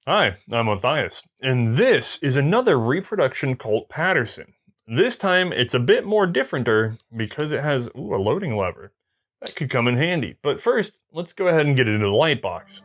Hi, I'm Othais, and this is another reproduction Colt Paterson. This time it's a bit more differenter because it has a loading lever. That could come in handy, but first, let's go ahead and get it into the light box.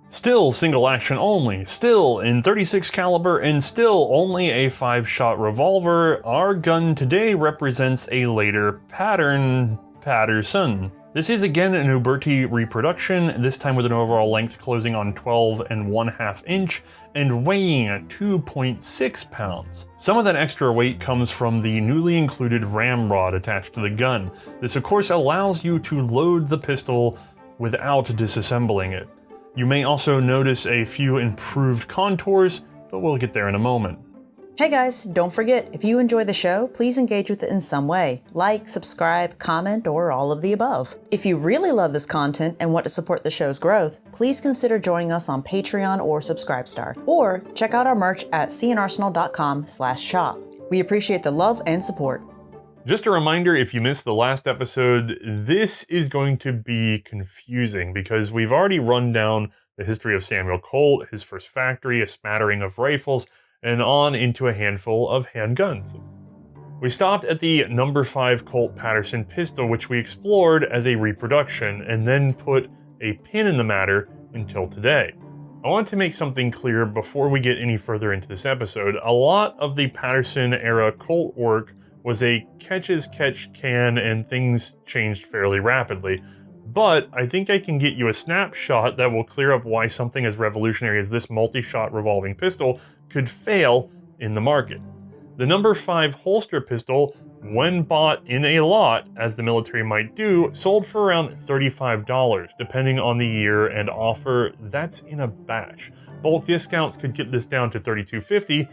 Still single action only, still in 36 caliber, and still only a 5-shot revolver, our gun today represents a later pattern Paterson. This is again an Uberti reproduction, this time with an overall length closing on 12 1/2 inch and weighing at 2.6 pounds. Some of that extra weight comes from the newly included ramrod attached to the gun. This of course allows you to load the pistol without disassembling it. You may also notice a few improved contours, but we'll get there in a moment. Hey guys, don't forget, if you enjoy the show, please engage with it in some way. Like, subscribe, comment, or all of the above. If you really love this content and want to support the show's growth, please consider joining us on Patreon or Subscribestar. Or check out our merch at C&Rsenal.com/shop. We appreciate the love and support. Just a reminder, if you missed the last episode, this is going to be confusing because we've already run down the history of Samuel Colt, his first factory, a smattering of rifles, and on into a handful of handguns. We stopped at the No. 5 Colt Paterson pistol, which we explored as a reproduction, and then put a pin in the matter until today. I want to make something clear before we get any further into this episode. A lot of the Paterson era Colt work was a catch-as-catch can, and things changed fairly rapidly. But I think I can get you a snapshot that will clear up why something as revolutionary as this multi-shot revolving pistol could fail in the market. The No. 5 holster pistol, when bought in a lot, as the military might do, sold for around $35, depending on the year and offer. That's in a batch. Bulk discounts could get this down to $32.50,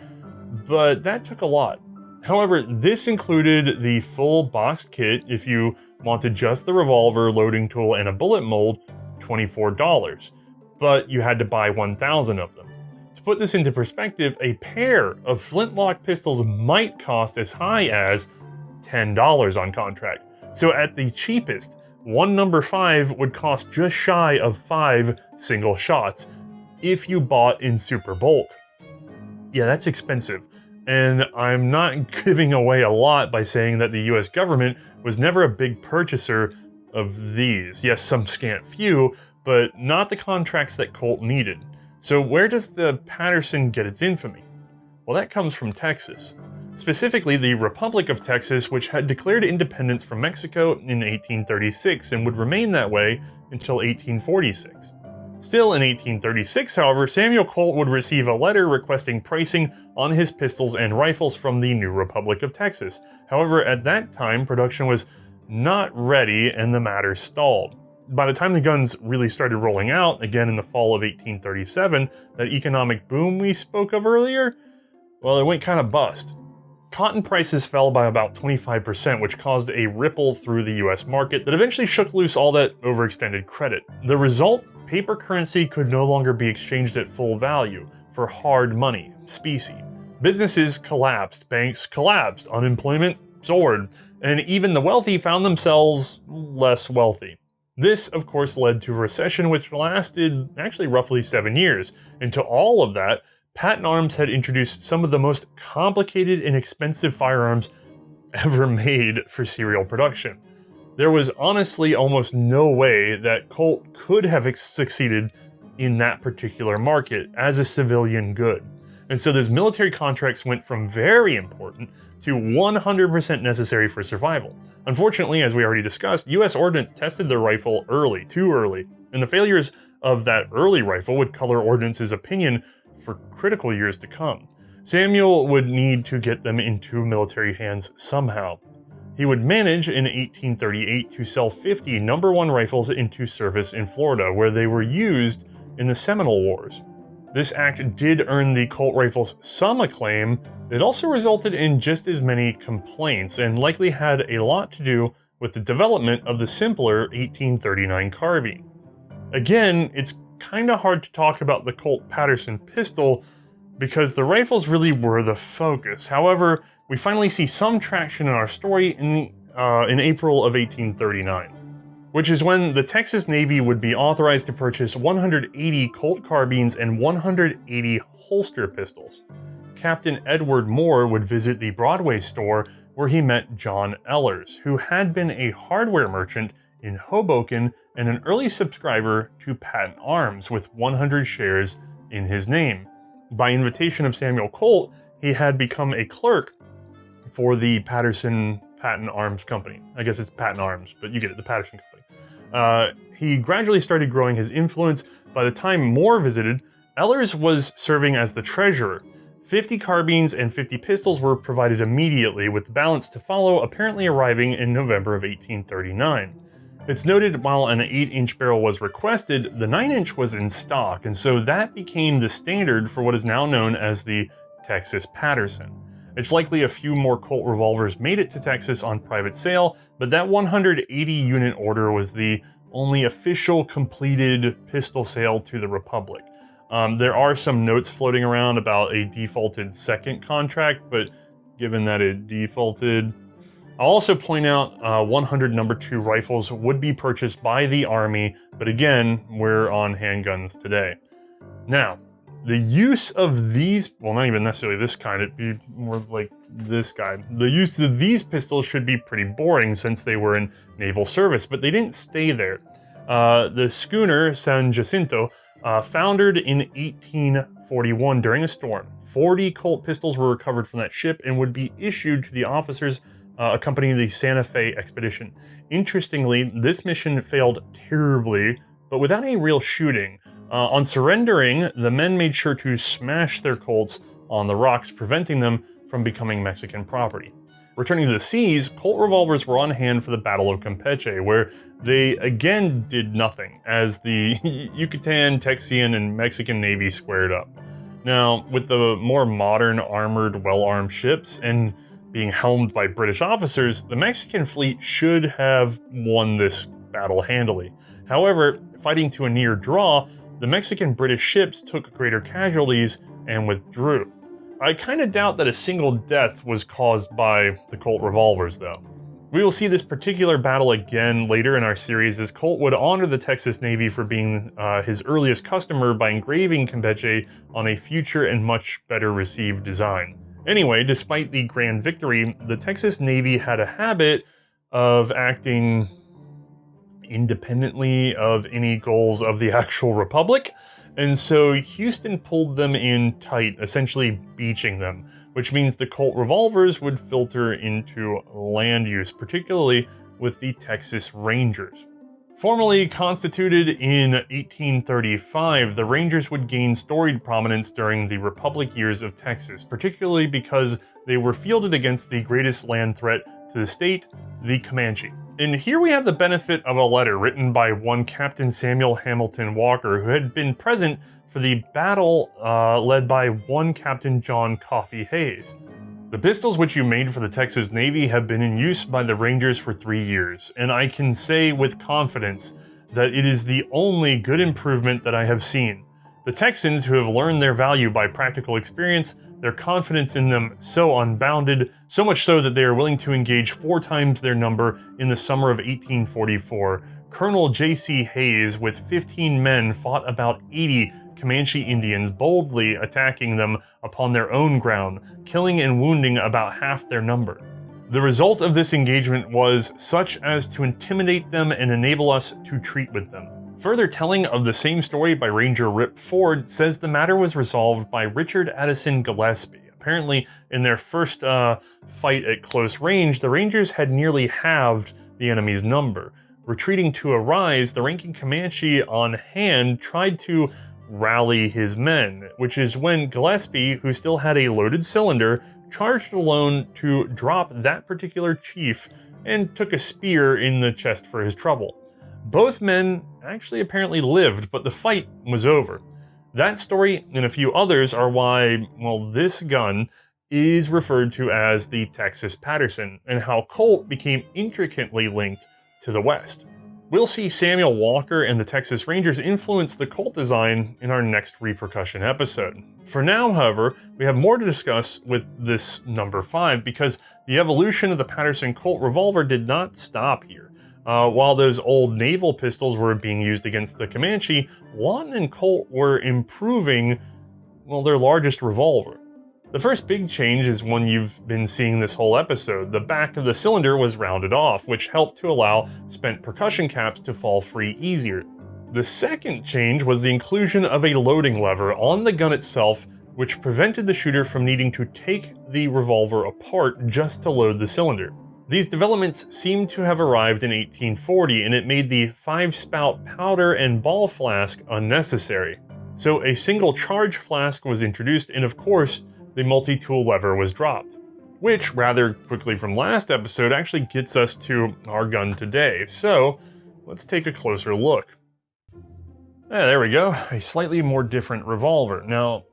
but that took a lot. However, this included the full boxed kit if you wanted just the revolver, loading tool, and a bullet mold, $24. But you had to buy 1,000 of them. To put this into perspective, a pair of flintlock pistols might cost as high as $10 on contract. So at the cheapest, one No. 5 would cost just shy of 5 single shots if you bought in super bulk. Yeah, that's expensive. And I'm not giving away a lot by saying that the US government was never a big purchaser of these. Yes, some scant few, but not the contracts that Colt needed. So where does the Paterson get its infamy? Well, that comes from Texas. Specifically, the Republic of Texas, which had declared independence from Mexico in 1836 and would remain that way until 1846. Still in 1836, however, Samuel Colt would receive a letter requesting pricing on his pistols and rifles from the new Republic of Texas. However, at that time, production was not ready and the matter stalled. By the time the guns really started rolling out, again in the fall of 1837, that economic boom we spoke of earlier, well, it went kind of bust. Cotton prices fell by about 25%, which caused a ripple through the US market that eventually shook loose all that overextended credit. The result? Paper currency could no longer be exchanged at full value for hard money, specie. Businesses collapsed, banks collapsed, unemployment soared, and even the wealthy found themselves less wealthy. This, of course, led to a recession which lasted actually roughly 7 years. And to all of that, Patton Arms had introduced some of the most complicated and expensive firearms ever made for serial production. There was honestly almost no way that Colt could have succeeded in that particular market as a civilian good. And so those military contracts went from very important to 100% necessary for survival. Unfortunately, as we already discussed, US Ordnance tested their rifle early, too early, and the failures of that early rifle would color Ordnance's opinion for critical years to come. Samuel would need to get them into military hands somehow. He would manage in 1838 to sell 50 No. 1 rifles into service in Florida, where they were used in the Seminole Wars. This act did earn the Colt rifles some acclaim. It also resulted in just as many complaints and likely had a lot to do with the development of the simpler 1839 carbine. Again, it's kind of hard to talk about the Colt Paterson pistol because the rifles really were the focus. However, we finally see some traction in our story in April of 1839. which is when the Texas Navy would be authorized to purchase 180 Colt carbines and 180 holster pistols. Captain Edward Moore would visit the Broadway store where he met John Ehlers, who had been a hardware merchant in Hoboken and an early subscriber to Patent Arms with 100 shares in his name. By invitation of Samuel Colt, he had become a clerk for the Paterson Patent Arms Company. I guess it's Patent Arms, but you get it, the Paterson Company. He gradually started growing his influence. By the time Moore visited, Ehlers was serving as the treasurer. 50 carbines and 50 pistols were provided immediately, with the balance to follow apparently arriving in November of 1839. It's noted while an 8-inch barrel was requested, the 9-inch was in stock, and so that became the standard for what is now known as the Texas Paterson. It's likely a few more Colt revolvers made it to Texas on private sale, but that 180-unit order was the only official completed pistol sale to the Republic. There are some notes floating around about a defaulted second contract, but given that it defaulted, I'll also point out 100 No. 2 rifles would be purchased by the Army, but again, we're on handguns today. Now, the use of these, well, not even necessarily this kind, it'd be more like this guy. The use of these pistols should be pretty boring since they were in naval service, but they didn't stay there. The schooner San Jacinto foundered in 1841 during a storm. 40 Colt pistols were recovered from that ship and would be issued to the officers accompanying the Santa Fe expedition. Interestingly, this mission failed terribly, but without any real shooting. On surrendering, the men made sure to smash their Colts on the rocks, preventing them from becoming Mexican property. Returning to the seas, Colt revolvers were on hand for the Battle of Campeche, where they again did nothing, as the Yucatan, Texian, and Mexican Navy squared up. Now, with the more modern armored, well-armed ships, and being helmed by British officers, the Mexican fleet should have won this battle handily. However, fighting to a near draw, the Mexican-British ships took greater casualties and withdrew. I kind of doubt that a single death was caused by the Colt revolvers, though. We will see this particular battle again later in our series, as Colt would honor the Texas Navy for being his earliest customer by engraving Campeche on a future and much better received design. Anyway, despite the grand victory, the Texas Navy had a habit of acting independently of any goals of the actual Republic, and so Houston pulled them in tight, essentially beaching them, which means the Colt revolvers would filter into land use, particularly with the Texas Rangers. Formally constituted in 1835, the Rangers would gain storied prominence during the Republic years of Texas, particularly because they were fielded against the greatest land threat to the state, the Comanche. And here we have the benefit of a letter written by one Captain Samuel Hamilton Walker, who had been present for the battle led by one Captain John Coffee Hayes. The pistols which you made for the Texas Navy have been in use by the Rangers for 3 years, and I can say with confidence that it is the only good improvement that I have seen. The Texans, who have learned their value by practical experience, their confidence in them so unbounded, so much so that they are willing to engage 4 times their number in the summer of 1844. Colonel J.C. Hayes, with 15 men, fought about 80 Comanche Indians, boldly attacking them upon their own ground, killing and wounding about half their number. The result of this engagement was such as to intimidate them and enable us to treat with them. Further telling of the same story by Ranger Rip Ford says the matter was resolved by Richard Addison Gillespie. Apparently, in their first fight at close range, the Rangers had nearly halved the enemy's number. Retreating to a rise, the ranking Comanche on hand tried to rally his men, which is when Gillespie, who still had a loaded cylinder, charged alone to drop that particular chief and took a spear in the chest for his trouble. Both men actually apparently lived, but the fight was over. That story and a few others are why, well, this gun is referred to as the Texas Paterson, and how Colt became intricately linked to the West. We'll see Samuel Walker and the Texas Rangers influence the Colt design in our next Reprocussion episode. For now, however, we have more to discuss with this No. 5, because the evolution of the Paterson Colt revolver did not stop here. While those old Naval pistols were being used against the Comanche, Lawton and Colt were improving, well, their largest revolver. The first big change is one you've been seeing this whole episode. The back of the cylinder was rounded off, which helped to allow spent percussion caps to fall free easier. The second change was the inclusion of a loading lever on the gun itself, which prevented the shooter from needing to take the revolver apart just to load the cylinder. These developments seem to have arrived in 1840, and it made the 5-spout powder and ball flask unnecessary. So a single charge flask was introduced, and of course, the multi-tool lever was dropped. Which, rather quickly from last episode, actually gets us to our gun today. So, let's take a closer look. There we go, a slightly more different revolver. Now,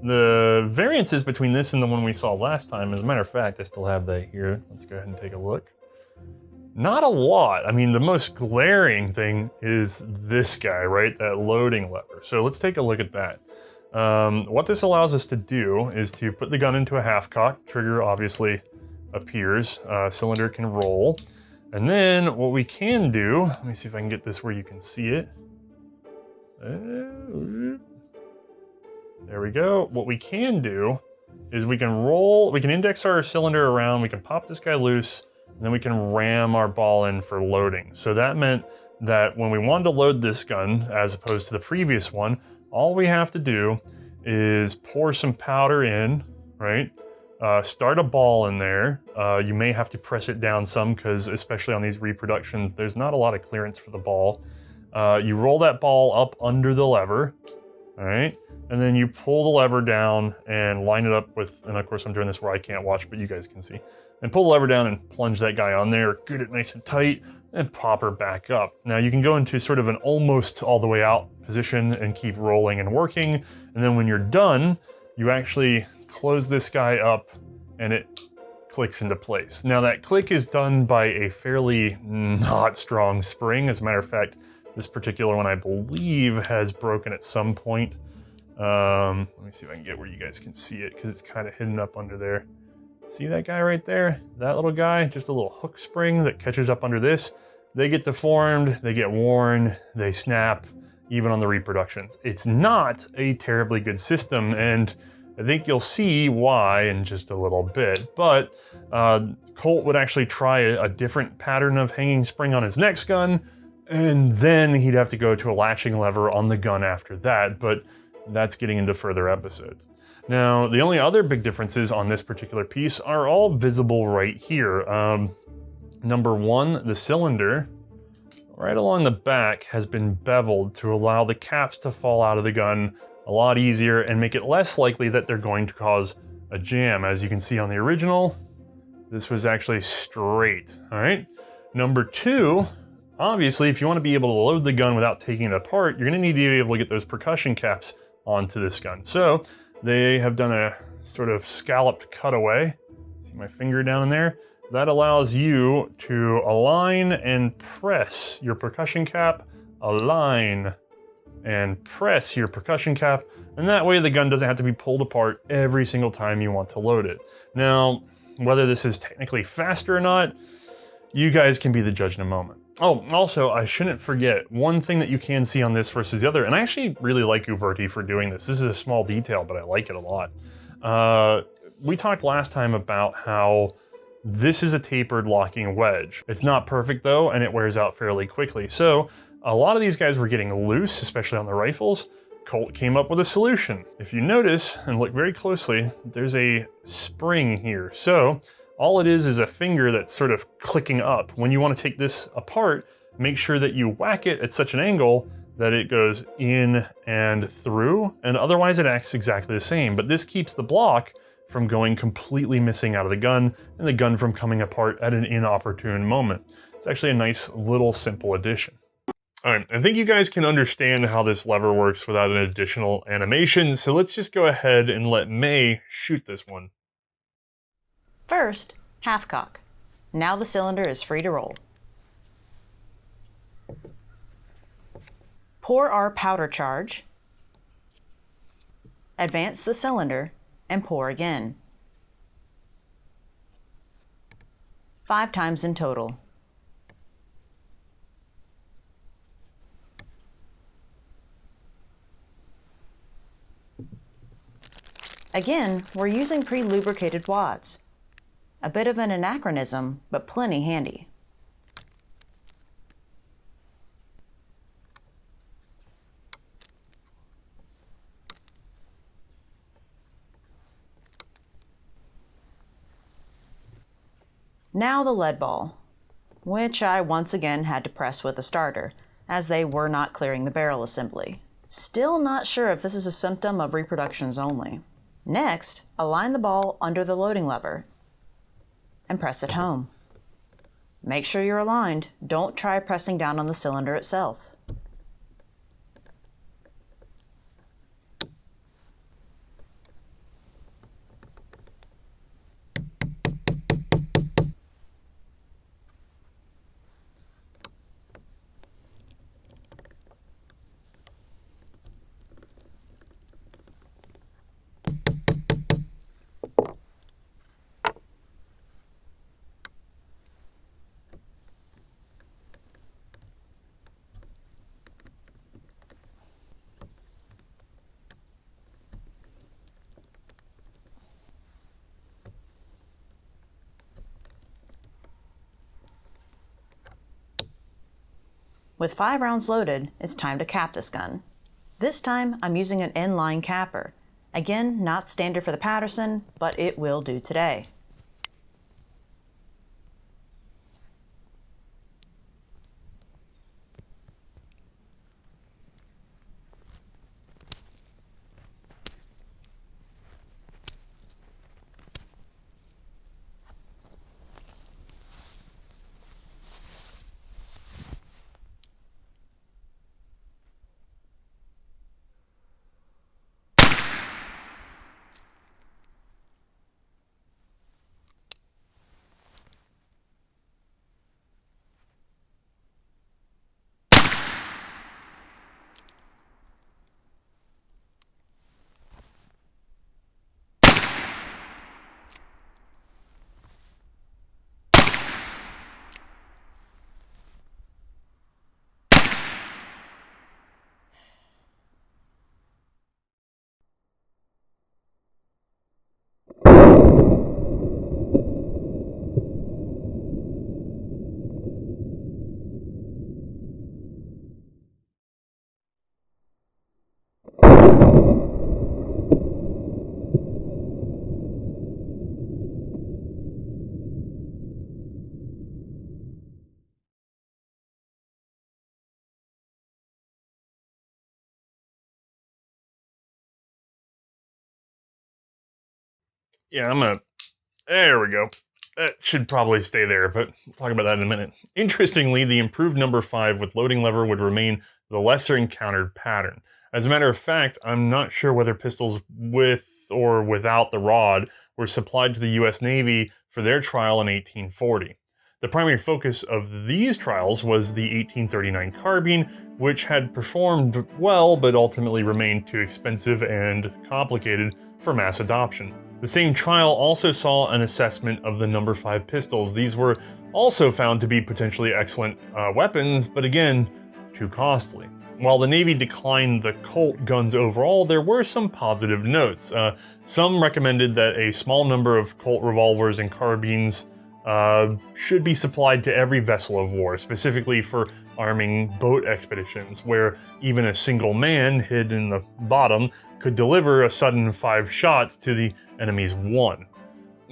the variances between this and the one we saw last time, as a matter of fact, I still have that here. Let's go ahead and take a look. Not a lot. I mean, the most glaring thing is this guy, right? That loading lever. So let's take a look at that. What this allows us to do is to put the gun into a half cock. Trigger obviously appears. Cylinder can roll. And then what we can do, let me see if I can get this where you can see it. There we go. What we can do is we can index our cylinder around, we can pop this guy loose, and then we can ram our ball in for loading. So that meant that when we wanted to load this gun, as opposed to the previous one, all we have to do is pour some powder in, right? Start a ball in there. You may have to press it down some because, especially on these reproductions, there's not a lot of clearance for the ball. You roll that ball up under the lever, all right? And then you pull the lever down and line it up with, and of course I'm doing this where I can't watch, but you guys can see. And pull the lever down and plunge that guy on there, get it nice and tight, and pop her back up. Now you can go into sort of an almost all the way out position and keep rolling and working. And then when you're done, you actually close this guy up and it clicks into place. Now that click is done by a fairly not strong spring. As a matter of fact, this particular one I believe has broken at some point. Let me see if I can get where you guys can see it because it's kind of hidden up under there. See that guy right there? That little guy, just a little hook spring that catches up under this. They get deformed, they get worn, they snap, even on the reproductions. It's not a terribly good system, and I think you'll see why in just a little bit. But Colt would actually try a different pattern of hanging spring on his next gun, and then he'd have to go to a latching lever on the gun after that. But that's getting into further episodes. Now, the only other big differences on this particular piece are all visible right here. Number one, the cylinder right along the back has been beveled to allow the caps to fall out of the gun a lot easier and make it less likely that they're going to cause a jam. As you can see on the original, this was actually straight, all right? Number two, obviously, if you want to be able to load the gun without taking it apart, you're going to need to be able to get those percussion caps onto this gun. So they have done a sort of scalloped cutaway. See my finger down in there? That allows you to align and press your percussion cap, align and press your percussion cap, and that way the gun doesn't have to be pulled apart every single time you want to load it. Now, whether this is technically faster or not, you guys can be the judge in a moment. Oh, also, I shouldn't forget, one thing that you can see on this versus the other, and I actually really like Uberti for doing this. This is a small detail, but I like it a lot. We talked last time about how this is a tapered locking wedge. It's not perfect though, and it wears out fairly quickly. So a lot of these guys were getting loose, especially on the rifles. Colt came up with a solution. If you notice and look very closely, there's a spring here. So all it is a finger that's sort of clicking up. When you want to take this apart, make sure that you whack it at such an angle that it goes in and through, and otherwise it acts exactly the same. But this keeps the block from going completely missing out of the gun and the gun from coming apart at an inopportune moment. It's actually a nice little simple addition. All right, I think you guys can understand how this lever works without an additional animation, so let's just go ahead and let Mae shoot this one. First, half cock. Now the cylinder is free to roll. Pour our powder charge. Advance the cylinder and pour again. 5 times in total. Again, we're using pre-lubricated wads. A bit of an anachronism, but plenty handy. Now the lead ball, which I once again had to press with a starter, as they were not clearing the barrel assembly. Still not sure if this is a symptom of reproductions only. Next, align the ball under the loading lever and press it home. Make sure you're aligned. Don't try pressing down on the cylinder itself. With 5 rounds loaded, it's time to cap this gun. This time, I'm using an inline capper. Again, not standard for the Paterson, but it will do today. Yeah, there we go. That should probably stay there, but we'll talk about that in a minute. Interestingly, the improved No.5 with loading lever would remain the lesser encountered pattern. As a matter of fact, I'm not sure whether pistols with or without the rod were supplied to the US Navy for their trial in 1840. The primary focus of these trials was the 1839 carbine, which had performed well but ultimately remained too expensive and complicated for mass adoption. The same trial also saw an assessment of the No.5 pistols. These were also found to be potentially excellent weapons, but again, too costly. While the Navy declined the Colt guns overall, there were some positive notes. Some recommended that a small number of Colt revolvers and carbines should be supplied to every vessel of war, specifically for arming boat expeditions, where even a single man hid in the bottom could deliver a sudden 5 shots to the enemy's 1.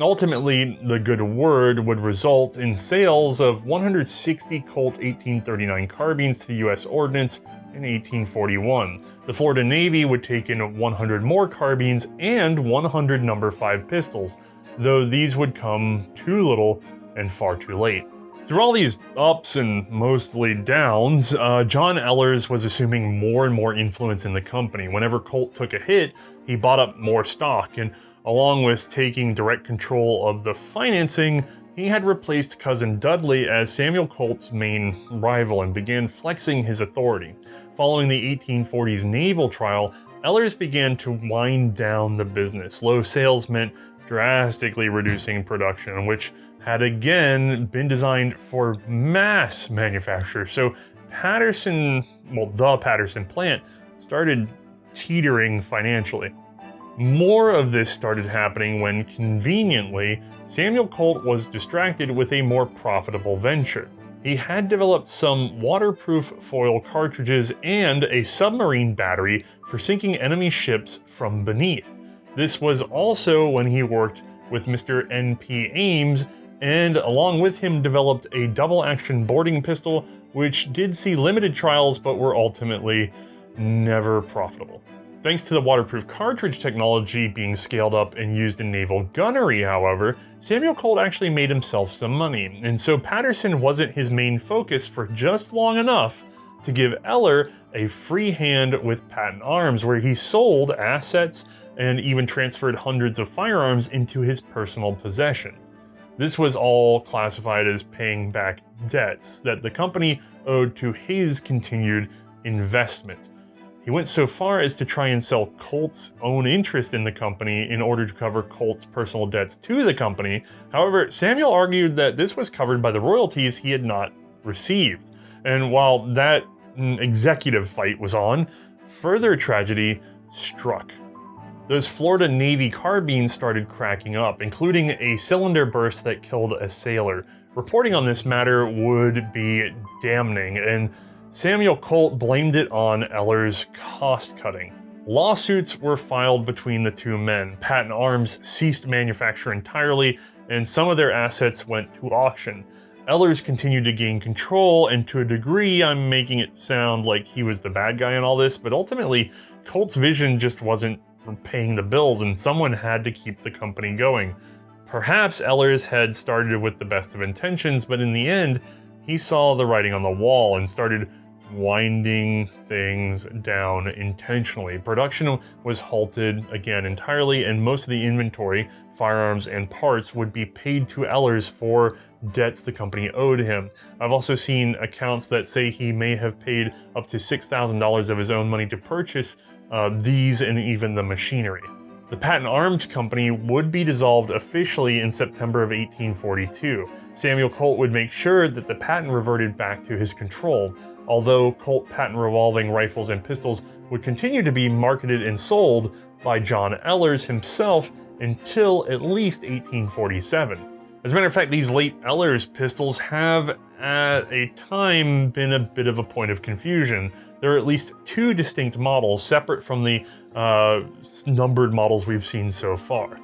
Ultimately, the good word would result in sales of 160 Colt 1839 carbines to the US Ordnance in 1841. The Florida Navy would take in 100 more carbines and 100 No.5 pistols, though these would come too little and far too late. Through all these ups and mostly downs, John Ehlers was assuming more and more influence in the company. Whenever Colt took a hit, he bought up more stock, and along with taking direct control of the financing, he had replaced cousin Dudley as Samuel Colt's main rival and began flexing his authority. Following the 1840s naval trial, Ehlers began to wind down the business. Low sales meant drastically reducing production, which had again been designed for mass manufacture. So the Paterson plant started teetering financially. More of this started happening when, conveniently, Samuel Colt was distracted with a more profitable venture. He had developed some waterproof foil cartridges and a submarine battery for sinking enemy ships from beneath. This was also when he worked with Mr. N.P. Ames, and along with him developed a double-action boarding pistol, which did see limited trials but were ultimately never profitable. Thanks to the waterproof cartridge technology being scaled up and used in naval gunnery, however, Samuel Colt actually made himself some money, and so Paterson wasn't his main focus for just long enough to give Ehlers a free hand with patent arms, where he sold assets and even transferred hundreds of firearms into his personal possession. This was all classified as paying back debts that the company owed to his continued investment. He went so far as to try and sell Colt's own interest in the company in order to cover Colt's personal debts to the company. However, Samuel argued that this was covered by the royalties he had not received. And while that executive fight was on, further tragedy struck. Those Florida Navy carbines started cracking up, including a cylinder burst that killed a sailor. Reporting on this matter would be damning, and Samuel Colt blamed it on Ehlers' cost-cutting. Lawsuits were filed between the two men. Patent Arms ceased manufacture entirely, and some of their assets went to auction. Ehlers continued to gain control, and to a degree, I'm making it sound like he was the bad guy in all this, but ultimately, Colt's vision just wasn't paying the bills, and someone had to keep the company going. Perhaps Ehlers had started with the best of intentions, but in the end, he saw the writing on the wall and started winding things down intentionally. Production was halted again entirely, and most of the inventory, firearms, and parts would be paid to Ehlers for debts the company owed him. I've also seen accounts that say he may have paid up to $6,000 of his own money to purchase these and even the machinery. The Patent Arms Company would be dissolved officially in September of 1842. Samuel Colt would make sure that the patent reverted back to his control, although Colt patent revolving rifles and pistols would continue to be marketed and sold by John Ehlers himself until at least 1847. As a matter of fact, these late Ehlers pistols have at a time been a bit of a point of confusion. There are at least two distinct models separate from the numbered models we've seen so far.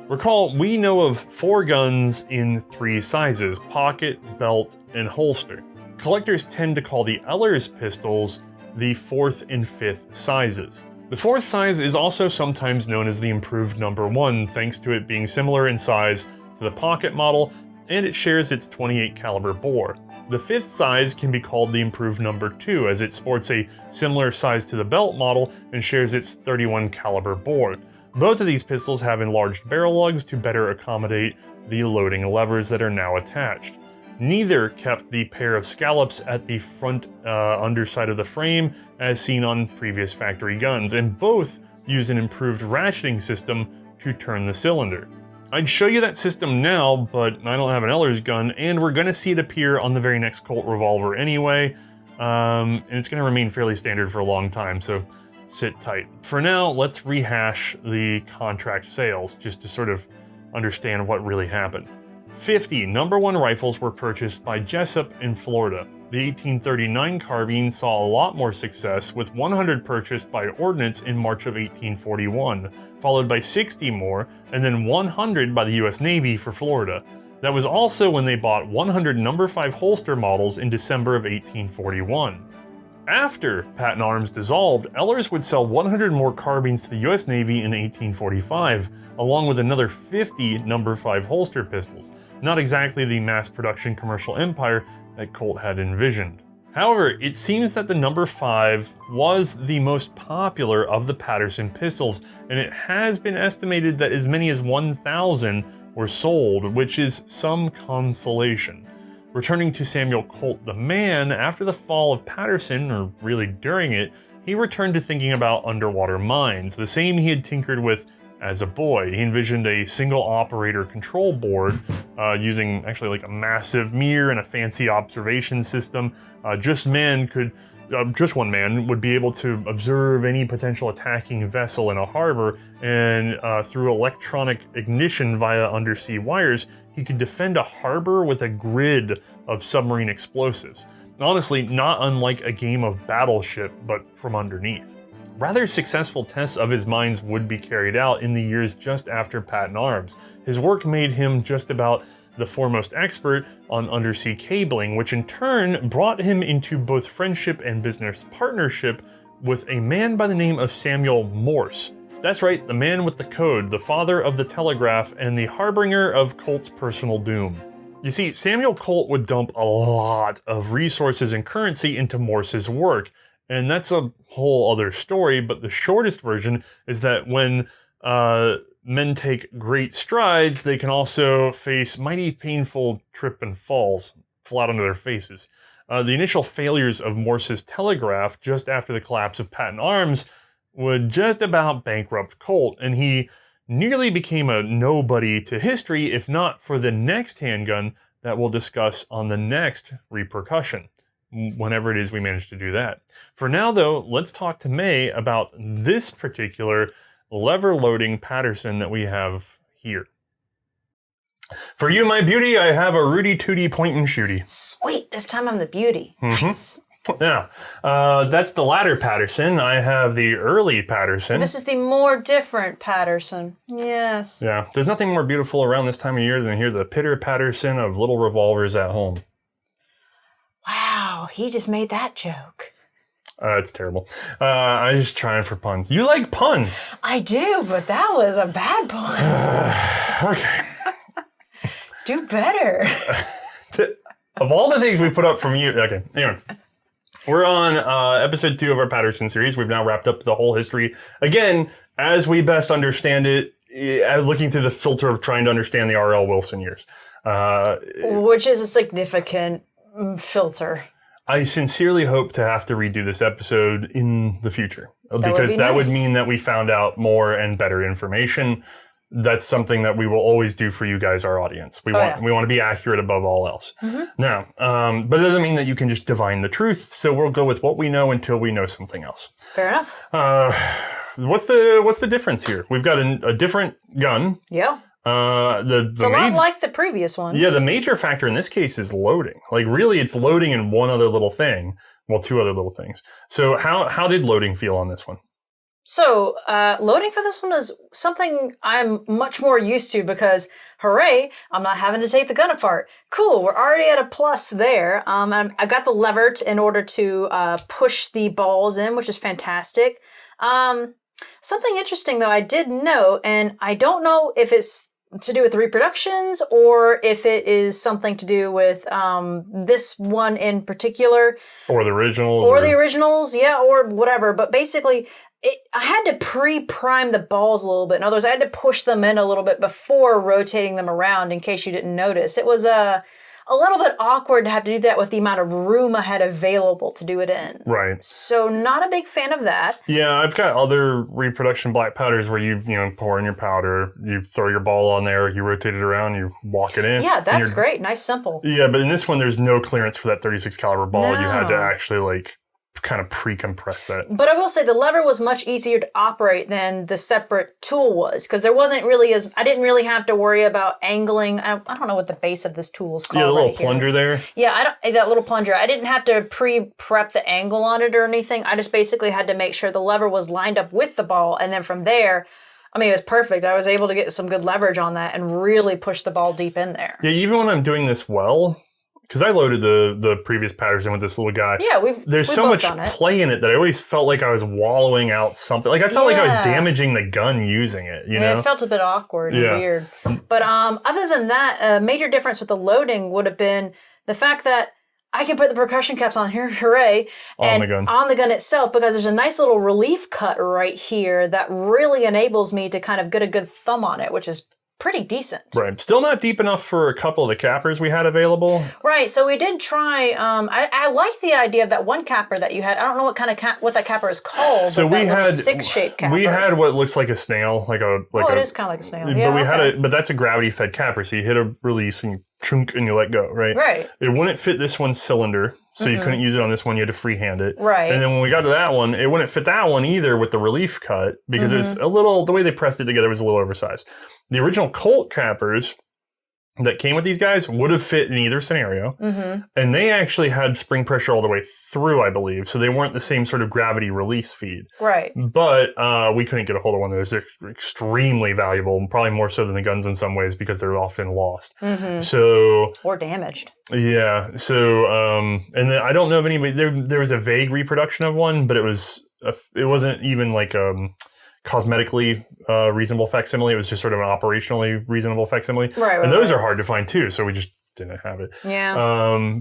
Recall, we know of 4 guns in 3 sizes: pocket, belt, and holster. Collectors tend to call the Ehlers pistols the 4th and 5th sizes. The 4th size is also sometimes known as the improved number 1, thanks to it being similar in size to the pocket model, and it shares its .28 caliber bore. The 5th size can be called the improved number 2, as it sports a similar size to the belt model and shares its .31 caliber bore. Both of these pistols have enlarged barrel lugs to better accommodate the loading levers that are now attached. Neither kept the pair of scallops at the front underside of the frame as seen on previous factory guns, and both use an improved ratcheting system to turn the cylinder. I'd show you that system now, but I don't have an Ehlers gun, and we're going to see it appear on the very next Colt revolver anyway, and it's going to remain fairly standard for a long time, so sit tight. For now, let's rehash the contract sales, just to sort of understand what really happened. 50 number 1 rifles were purchased by Jessup in Florida. The 1839 carbine saw a lot more success, with 100 purchased by Ordnance in March of 1841, followed by 60 more, and then 100 by the US Navy for Florida. That was also when they bought 100 number 5 holster models in December of 1841. After Patent Arms dissolved, Ehlers would sell 100 more carbines to the US Navy in 1845, along with another 50 number 5 holster pistols. Not exactly the mass production commercial empire that Colt had envisioned. However, it seems that the number 5 was the most popular of the Paterson pistols, and it has been estimated that as many as 1,000 were sold, which is some consolation. Returning to Samuel Colt the man, after the fall of Paterson, or really during it, he returned to thinking about underwater mines, the same he had tinkered with as a boy. He envisioned a single operator control board using actually like a massive mirror and a fancy observation system. Just one man would be able to observe any potential attacking vessel in a harbor, and through electronic ignition via undersea wires, he could defend a harbor with a grid of submarine explosives. Honestly, not unlike a game of Battleship, but from underneath. Rather successful tests of his mines would be carried out in the years just after patent arms. His work made him just about the foremost expert on undersea cabling, which in turn brought him into both friendship and business partnership with a man by the name of Samuel Morse. That's right, the man with the code, the father of the telegraph, and the harbinger of Colt's personal doom. You see, Samuel Colt would dump a lot of resources and currency into Morse's work, and that's a whole other story, but the shortest version is that when men take great strides, they can also face mighty painful trip and falls flat onto their faces. The initial failures of Morse's telegraph just after the collapse of patent arms would just about bankrupt Colt, and he nearly became a nobody to history if not for the next handgun that we'll discuss on the next Reprocussion, whenever it is we manage to do that. For now, though, let's talk to Mae about this particular lever-loading Paterson that we have here. For you, my beauty, I have a Rudy Tooty point and shooty. Sweet, this time I'm the beauty. Nice. Yeah, that's the latter Paterson. I have the early Paterson. So this is the more different Paterson. Yes. Yeah, there's nothing more beautiful around this time of year than hear the pitter-Patterson of little revolvers at home. Wow, he just made that joke. It's terrible. I'm just trying for puns. You like puns. I do, but that was a bad pun. Okay. Do better. Of all the things we put up from you, okay, anyway. We're on episode 2 of our Paterson series. We've now wrapped up the whole history. Again, as we best understand it, looking through the filter of trying to understand the R.L. Wilson years. Which is a significant filter. I sincerely hope to have to redo this episode in the future. Because that would mean that we found out more and better information. That's something that we will always do for you guys, our audience. We want to be accurate above all else. Mm-hmm. Now, but it doesn't mean that you can just divine the truth. So we'll go with what we know until we know something else. Fair enough. What's the difference here? We've got a different gun. Yeah. It's a lot like the previous one. Yeah, the major factor in this case is loading. Like really, it's loading in one other little thing. Well, two other little things. So how did loading feel on this one? So, loading for this one is something I'm much more used to because, hooray, I'm not having to take the gun apart. Cool, we're already at a plus there. I got the lever in order to push the balls in, which is fantastic. Something interesting, though, I did note, and I don't know if it's to do with the reproductions or if it is something to do with this one in particular. Or the originals. Or the originals, yeah, or whatever. But basically, I had to pre-prime the balls a little bit. In other words, I had to push them in a little bit before rotating them around in case you didn't notice. It was a little bit awkward to have to do that with the amount of room I had available to do it in. Right. So not a big fan of that. Yeah, I've got other reproduction black powders where you pour in your powder, you throw your ball on there, you rotate it around, you walk it in. Yeah, that's great. Nice, simple. Yeah, but in this one, there's no clearance for that 36 caliber ball. No. You had to actually kind of pre-compress that. But I will say the lever was much easier to operate than the separate tool was because there wasn't really I didn't really have to worry about angling. I don't know what the base of this tool is called. Yeah, the little plunger there. Yeah, that little plunger. I didn't have to pre-prep the angle on it or anything. I just basically had to make sure the lever was lined up with the ball, and then from there, I mean, it was perfect. I was able to get some good leverage on that and really push the ball deep in there. Yeah, even when I'm doing this well, because I loaded the previous Paterson with this little guy. Yeah, there's so much play in it that I always felt like I was wallowing out something. Like I felt like I was damaging the gun using it. You know, it felt a bit awkward and weird. But other than that, a major difference with the loading would have been the fact that I can put the percussion caps on here, hooray, on the gun itself, because there's a nice little relief cut right here that really enables me to kind of get a good thumb on it, which is pretty decent. Right. Still not deep enough for a couple of the cappers we had available. Right. So we did try. I like the idea of that one capper that you had. I don't know what kind of what that capper is called. So we had 6-shaped capper. We had what looks like a snail, it is kind of like a snail. Yeah, but that's a gravity fed capper. So you hit a release and you chunk and you let go. Right. Right. It wouldn't fit this one's cylinder, so you couldn't use it on this one. You had to freehand it. Right. And then when we got to that one, it wouldn't fit that one either with the relief cut because it's a little. The way they pressed it together was a little oversized. The original Colt cappers that came with these guys would have fit in either scenario. And they actually had spring pressure all the way through, I believe. So they weren't the same sort of gravity release feed. Right. But we couldn't get a hold of one of those. They're extremely valuable, and probably more so than the guns in some ways because they're often lost. So or damaged. Yeah. So, and then I don't know of anybody, there was a vague reproduction of one, but it wasn't even like, cosmetically reasonable facsimile. It was just sort of an operationally reasonable facsimile. Right. And those are hard to find too, so we just didn't have it. Yeah.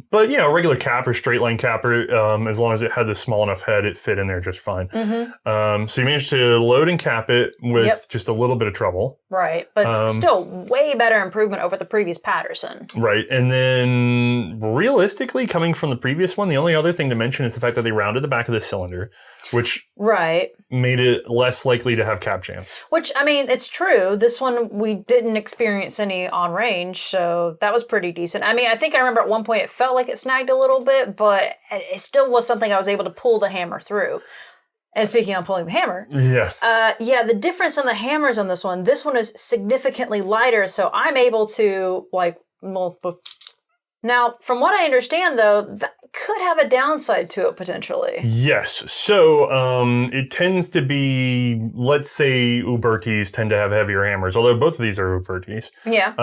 But a regular capper, straight line capper, as long as it had the small enough head, it fit in there just fine. So you managed to load and cap it with just a little bit of trouble. Right. But still way better improvement over the previous Paterson. Right. And then realistically, coming from the previous one, the only other thing to mention is the fact that they rounded the back of the cylinder, which made it less likely to have cap jams. Which, I mean, it's true. This one, we didn't experience any on range, so that was pretty decent. I mean, I think I remember at one point it felt like it snagged a little bit, but it still was something I was able to pull the hammer through. And speaking on pulling the hammer. The difference in the hammers on this one is significantly lighter, so I'm able to, now, from what I understand, though, that could have a downside to it, potentially. Yes. So, it tends to be, let's say Ubertis tend to have heavier hammers, although both of these are Ubertis. Yeah.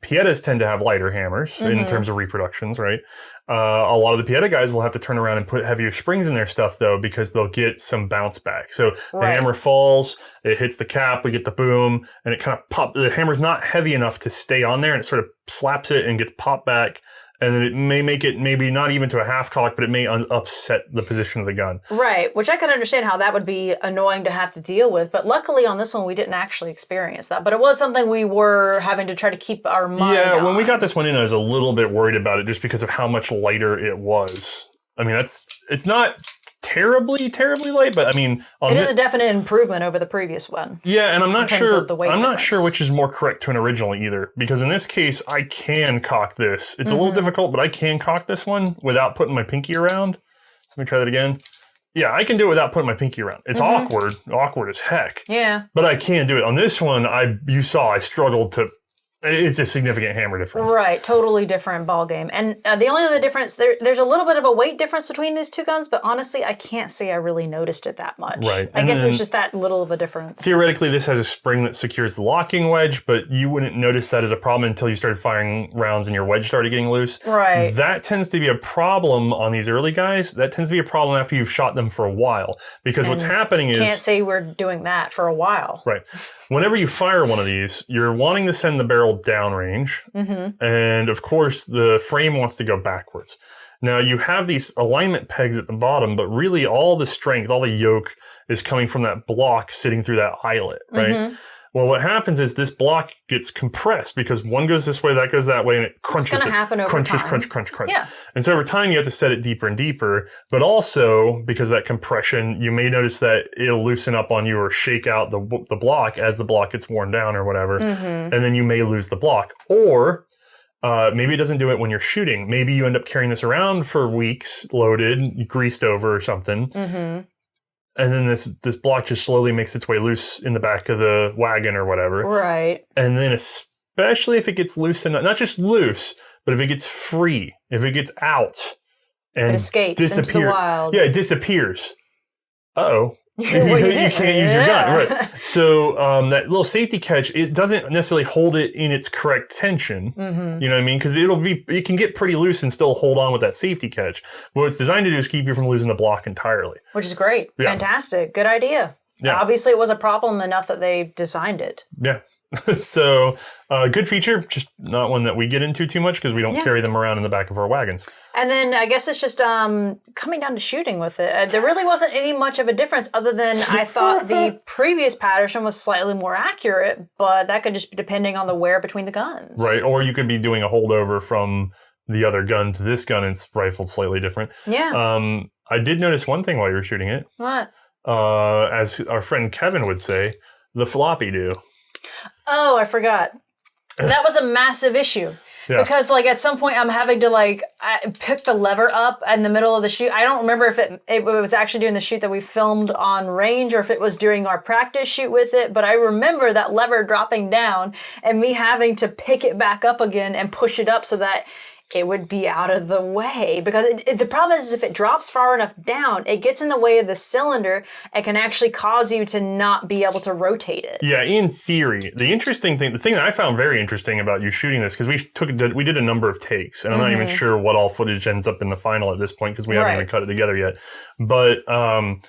Piettas tend to have lighter hammers in terms of reproductions, right? A lot of the Pietta guys will have to turn around and put heavier springs in their stuff, though, because they'll get some bounce back. So the hammer falls, it hits the cap, we get the boom, and it kind of pops. The hammer's not heavy enough to stay on there, and it sort of slaps it and gets popped back. And then it may make it maybe not even to a half cock, but it may upset the position of the gun. Right, which I could understand how that would be annoying to have to deal with. But luckily on this one, we didn't actually experience that. But it was something we were having to try to keep our mind on. When we got this one in, I was a little bit worried about it just because of how much lighter it was. I mean, it's not terribly light, but I mean, it is a definite improvement over the previous one. Yeah, and I'm not sure which is more correct to an original either, because in this case, I can cock this. It's a little difficult, but I can cock this one without putting my pinky around. So let me try that again. Yeah, I can do it without putting my pinky around. It's awkward as heck. Yeah. But I can do it. On this one, you saw I struggled to. It's a significant hammer difference. Right, totally different ball game. And the only other difference, there's a little bit of a weight difference between these two guns, but honestly, I can't say I really noticed it that much. Right. I guess it was just that little of a difference. Theoretically, this has a spring that secures the locking wedge, but you wouldn't notice that as a problem until you started firing rounds and your wedge started getting loose. Right. That tends to be a problem on these early guys. That tends to be a problem after you've shot them for a while. Because what's happening is... Can't say we're doing that for a while. Right. Whenever you fire one of these, you're wanting to send the barrel downrange. And of course, the frame wants to go backwards. Now, you have these alignment pegs at the bottom, but really all the strength, all the yoke is coming from that block sitting through that eyelet, right? Well, what happens is this block gets compressed because one goes this way, that goes that way, and it crunches. It's going to happen over time. Crunch. Yeah. And so over time, you have to set it deeper and deeper. But also, because of that compression, you may notice that it'll loosen up on you or shake out the block as the block gets worn down or whatever. And then you may lose the block. Or maybe it doesn't do it when you're shooting. Maybe you end up carrying this around for weeks, loaded, greased over or something. And then this block just slowly makes its way loose in the back of the wagon or whatever. Right. And then especially if it gets loose enough, not just loose, but if it gets free, if it gets out and it escapes into the wild. Yeah, it disappears. Uh-oh. You can't use your gun. Right. So that little safety catch, it doesn't necessarily hold it in its correct tension. You know what I mean? Because it can get pretty loose and still hold on with that safety catch. What it's designed to do is keep you from losing the block entirely. Which is great. Yeah. Fantastic. Good idea. Yeah. Obviously, it was a problem enough that they designed it. Yeah. So, good feature, just not one that we get into too much because we don't carry them around in the back of our wagons. And then I guess it's just coming down to shooting with it. There really wasn't any much of a difference other than I thought the previous Paterson was slightly more accurate, but that could just be depending on the wear between the guns. Right. Or you could be doing a holdover from the other gun to this gun and it's rifled slightly different. Yeah. I did notice one thing while you were shooting it. What? As our friend Kevin would say, the floppy do. Oh, I forgot. That was a massive issue. Yeah. Because, like, at some point I'm having to, like, pick the lever up in the middle of the shoot. I don't remember if it was actually during the shoot that we filmed on range or if it was during our practice shoot with it. But I remember that lever dropping down and me having to pick it back up again and push it up so that it would be out of the way. Because the problem is if it drops far enough down, it gets in the way of the cylinder and can actually cause you to not be able to rotate it. Yeah, in theory. The interesting thing, the thing that I found very interesting about you shooting this, because we did a number of takes, and I'm not even sure what all footage ends up in the final at this point because we haven't even cut it together yet. But the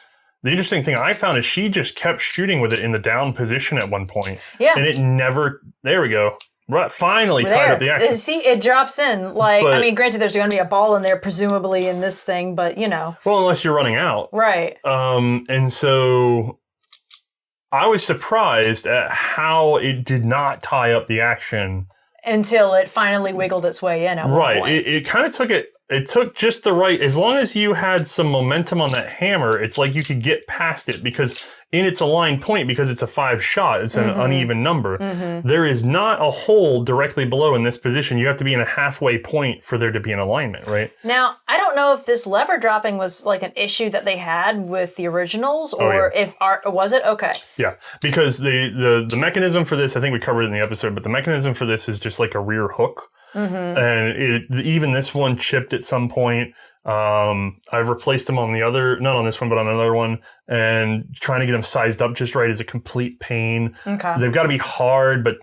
interesting thing I found is she just kept shooting with it in the down position at one point. Yeah. And it never, there we go. Right, finally tied up the action. See, it drops in. Like, I mean, granted, there's going to be a ball in there, presumably in this thing, but you know. Well, unless you're running out. Right. And so I was surprised at how it did not tie up the action. Until it finally wiggled its way in at one point. It kind of took it took just the right, as long as you had some momentum on that hammer, it's like you could get past it because in its aligned point, because it's a 5 shot, it's an uneven number. There is not a hole directly below in this position. You have to be in a halfway point for there to be an alignment, right? Now, I don't know if this lever dropping was like an issue that they had with the originals or was it? Okay. Yeah, because the mechanism for this, I think we covered it in the episode, but the mechanism for this is just like a rear hook. And even this one chipped at some point. I've replaced them on the other, not on this one, but on another one, and trying to get them sized up just right is a complete pain. Okay. They've got to be hard, but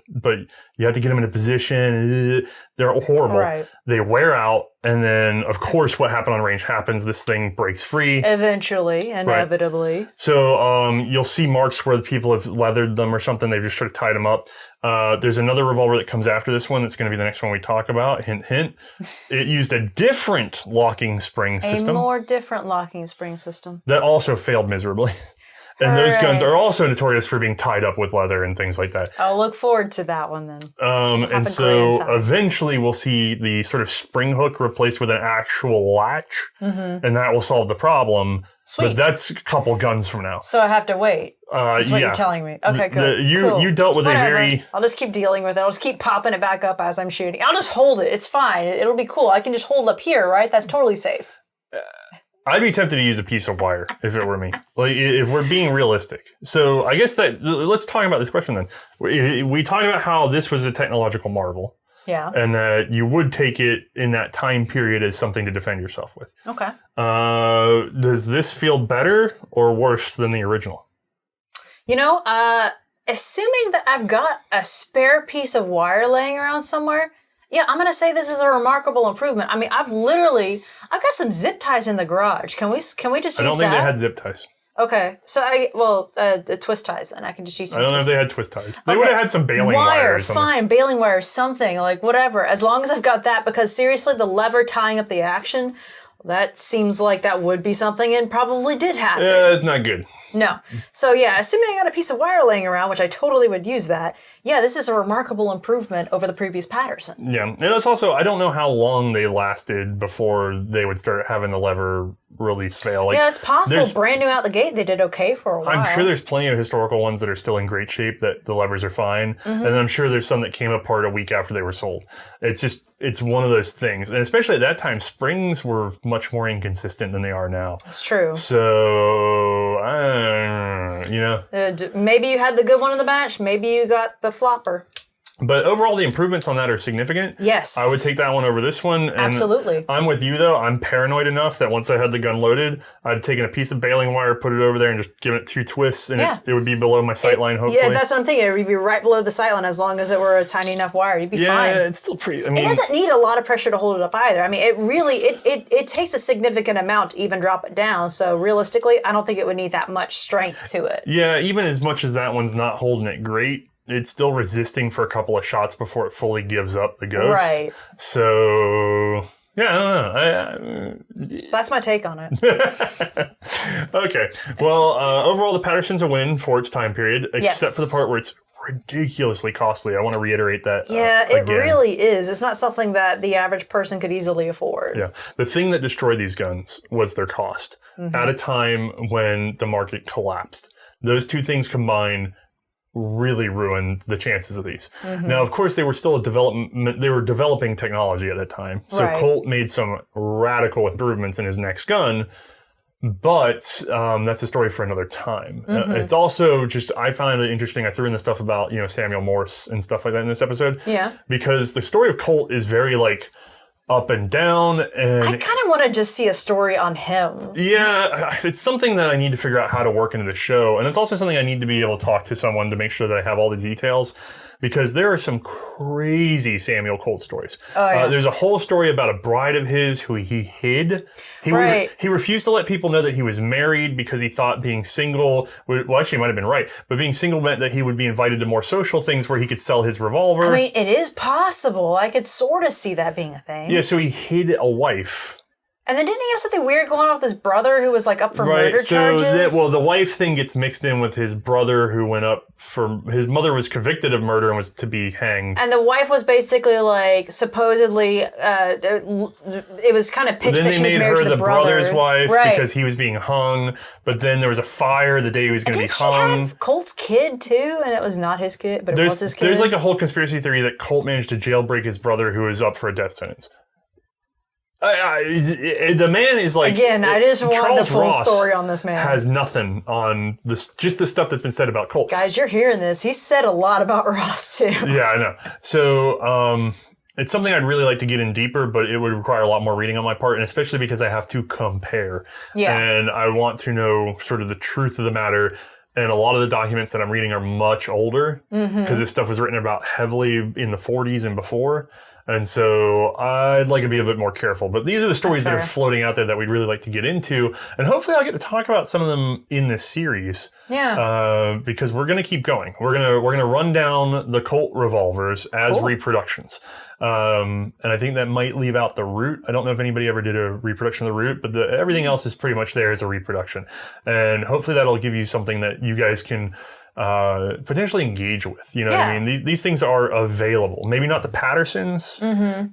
you have to get them in a position. They're horrible. Right. They wear out. And then, of course, what happened on range happens. This thing breaks free. Eventually, inevitably. Right. So you'll see marks where the people have leathered them or something. They've just sort of tied them up. There's another revolver that comes after this one that's going to be the next one we talk about. Hint, hint. It used a different locking spring system. A more different locking spring system. That also failed miserably. And those guns are also notorious for being tied up with leather and things like that. I'll look forward to that one then. And so eventually we'll see the sort of spring hook replaced with an actual latch, and that will solve the problem. Sweet. But that's a couple guns from now. So I have to wait. That's what you're telling me. Okay, good. You dealt with Whatever. I'll just keep dealing with it. I'll just keep popping it back up as I'm shooting. I'll just hold it. It's fine. It'll be cool. I can just hold up here, right? That's totally safe. I'd be tempted to use a piece of wire if it were me. Like, if we're being realistic. So I guess let's talk about this question then. We talked about how this was a technological marvel. Yeah. And that you would take it in that time period as something to defend yourself with. Okay. Does this feel better or worse than the original? You know, assuming that I've got a spare piece of wire laying around somewhere, yeah, I'm going to say this is a remarkable improvement. I mean, I've got some zip ties in the garage. Can we just use that? I don't think they had zip ties. Okay. So the twist ties, and I can just use some. I don't know if they had twist ties. They would have had some baling wire or something. Fine, baling wire, something, like whatever. As long as I've got that, because seriously, the lever tying up the action, that seems like that would be something and probably did happen. Yeah, it's not good. No. So yeah, assuming I got a piece of wire laying around, which I totally would use that, yeah, this is a remarkable improvement over the previous Paterson. Yeah. And that's also, I don't know how long they lasted before they would start having the lever release fail. Like, yeah, it's possible. Brand new out the gate, they did okay for a while. I'm sure there's plenty of historical ones that are still in great shape that the levers are fine. And I'm sure there's some that came apart a week after they were sold. It's one of those things. And especially at that time, springs were much more inconsistent than they are now. It's true. So, maybe you had the good one in the batch. Maybe you got the flopper. But overall, the improvements on that are significant. Yes. I would take that one over this one. And absolutely. I'm with you, though. I'm paranoid enough that once I had the gun loaded, I'd taken a piece of baling wire, put it over there, and just given it 2 twists, and it would be below my sight line, hopefully. Yeah, that's what I'm thinking. It would be right below the sight line as long as it were a tiny enough wire. You'd be fine. Yeah, it's still pretty... I mean, it doesn't need a lot of pressure to hold it up either. I mean, it really... It takes a significant amount to even drop it down. So realistically, I don't think it would need that much strength to it. Yeah, even as much as that one's not holding it great, it's still resisting for a couple of shots before it fully gives up the ghost. Right. So, yeah, I don't know. That's my take on it. Okay. Well, overall, the Paterson's a win for its time period, except for the part where it's ridiculously costly. I want to reiterate that. Yeah, it really is. It's not something that the average person could easily afford. Yeah. The thing that destroyed these guns was their cost at a time when the market collapsed. Those two things combined really ruined the chances of these. Now, of course, they were still they were developing technology at that time. So Colt made some radical improvements in his next gun, but that's a story for another time. It's also just, I find it interesting. I threw in the stuff about, Samuel Morse and stuff like that in this episode. Yeah. Because the story of Colt is very up and down, and I kind of want to just see a story on him. Yeah, it's something that I need to figure out how to work into the show, and it's also something I need to be able to talk to someone to make sure that I have all the details, because there are some crazy Samuel Colt stories. Oh, yeah. There's a whole story about a bride of his who he hid. He refused to let people know that he was married because he thought being single, well, actually, it might have been right, but being single meant that he would be invited to more social things where he could sell his revolver. I mean, it is possible. I could sort of see that being a thing. Yeah, so he hid a wife. And then didn't he have something weird going on with his brother who was up for murder charges? The wife thing gets mixed in with his brother who went up for... His mother was convicted of murder and was to be hanged. And the wife was basically supposedly... it was kind of pitched that she was married to the brother. Then they made her the brother's wife because he was being hung. But then there was a fire the day he was going to be hung. Didn't she have Colt's kid too? And it was not his kid, but it was his kid? There's a whole conspiracy theory that Colt managed to jailbreak his brother who was up for a death sentence. The man is again, I just want the full story on this man. Has nothing on this, just the stuff that's been said about Colt. Guys, you're hearing this. He said a lot about Ross too. Yeah, I know. So, it's something I'd really like to get in deeper, but it would require a lot more reading on my part, and especially because I have to compare. Yeah. And I want to know sort of the truth of the matter. And a lot of the documents that I'm reading are much older because this stuff was written about heavily in the 40s and before. And so I'd like to be a bit more careful. But these are the stories that are floating out there that we'd really like to get into. And hopefully I'll get to talk about some of them in this series. Yeah. Because we're going to keep going. We're going to run down the Colt revolvers as reproductions. And I think that might leave out the root. I don't know if anybody ever did a reproduction of the root, but everything else is pretty much there as a reproduction. And hopefully that'll give you something that you guys can potentially engage with. You know what I mean? These things are available. Maybe not the Patersons,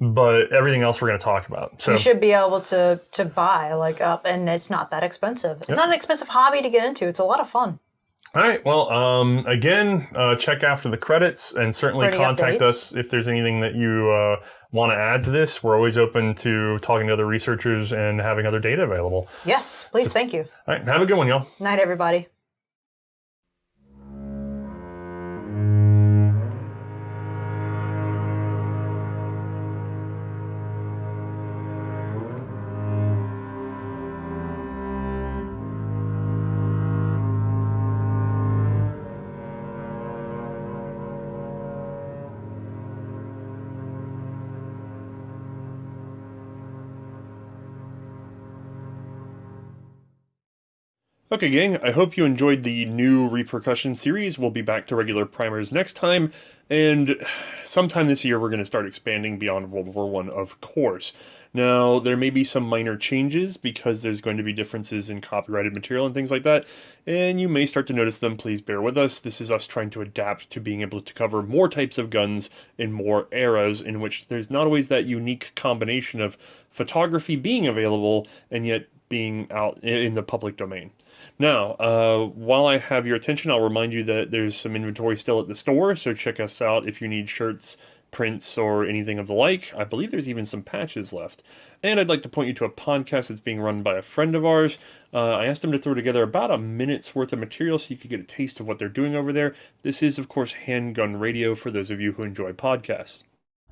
but everything else we're going to talk about. So you should be able to buy up, and it's not that expensive. It's not an expensive hobby to get into. It's a lot of fun. All right. Well, again, check after the credits and certainly contact us if there's anything that you want to add to this. We're always open to talking to other researchers and having other data available. Yes, please. Thank you. All right. Have a good one, y'all. Night, everybody. Okay, gang, I hope you enjoyed the new Reprocussion series. We'll be back to regular primers next time, and sometime this year we're going to start expanding beyond World War I, of course. Now, there may be some minor changes because there's going to be differences in copyrighted material and things like that, and you may start to notice them. Please bear with us. This is us trying to adapt to being able to cover more types of guns in more eras in which there's not always that unique combination of photography being available and yet being out in the public domain. Now, while I have your attention, I'll remind you that there's some inventory still at the store, so check us out if you need shirts, prints or anything of the like. I believe there's even some patches left. And I'd like to point you to a podcast that's being run by a friend of ours. I asked him to throw together about a minute's worth of material so you could get a taste of what they're doing over there. This is, of course, Handgun Radio for those of you who enjoy podcasts.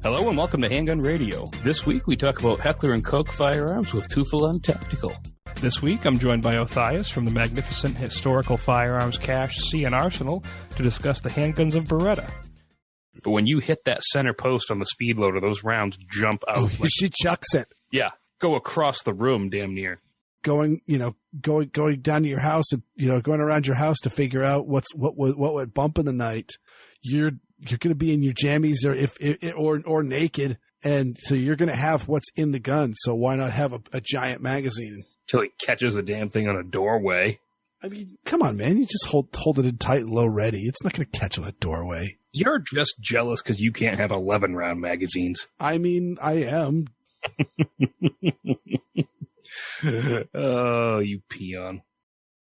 Hello and welcome to Handgun Radio. This week we talk about Heckler & Koch firearms with Tufel Tactical. This week I'm joined by Othais from the magnificent historical firearms cache C&Rsenal to discuss the handguns of Beretta. But when you hit that center post on the speed loader, those rounds jump out. She chucks it. Yeah, go across the room damn near. Going down to your house and, going around your house to figure out what would bump in the night. You're going to be in your jammies or naked, and so you're going to have what's in the gun. So why not have a giant magazine? Till he catches the damn thing on a doorway. I mean, come on, man. You just hold it in tight and low ready. It's not going to catch on a doorway. You're just jealous because you can't have 11-round magazines. I mean, I am. Oh, you peon.